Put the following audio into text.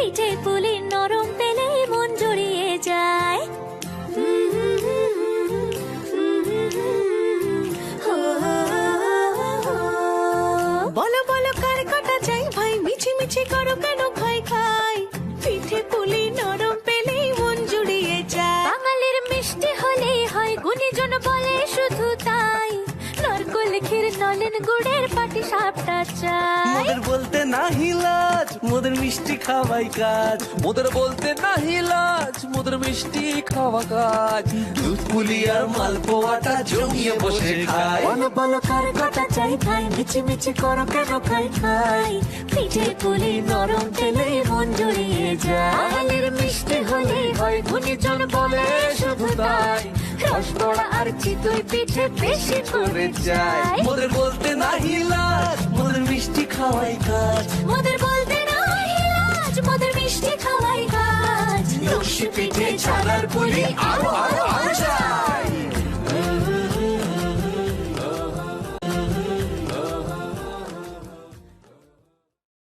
পিঠে পুলি নরম পেলে মন জড়িয়ে যায়। বলো বলো কার কাটা চাই ভাই, মিছি মিছি করো কেন খাই খাই, পিঠে পুলি নরম পেলেই মন জুড়িয়ে যায়। বাঙালির মিষ্টি হলেই হয়, গুণীজন বলে শুধু তাই, নারকোল ক্ষীর নলেন গুড়ের পাটি সাপটা চাই। মোদের বলতে নাহি লাজ, মোদের মিষ্টি খাওয়াই কাজ। মোদের বলতে নাহি লাজ, মোদের মিষ্টি খাওয়া কাজ। দুধ পুলি আর মালপোয়াটা জমিয়ে বসে খায়। বলো বলো কার কাটা চাই ভাই, মিছি মিছি করো কেন খাই খাই, পিঠে পুলি নরম পেলে মন জড়িয়ে যায়। বাঙালির মিষ্টি হলেই হয়, গুণীজন বলে শুধু তাই, রসবড়া আর চিতই পিঠে বেশি করে যায়। মোদের বলতে নাহি লাজ, মোদের মিষ্টি খাওয়াই কাজ। মোদের বলতে নাই লাজ, মোদের মিষ্টি খাওয়াই কাজ। লস্যি পিঠে ছানার পুলি আরো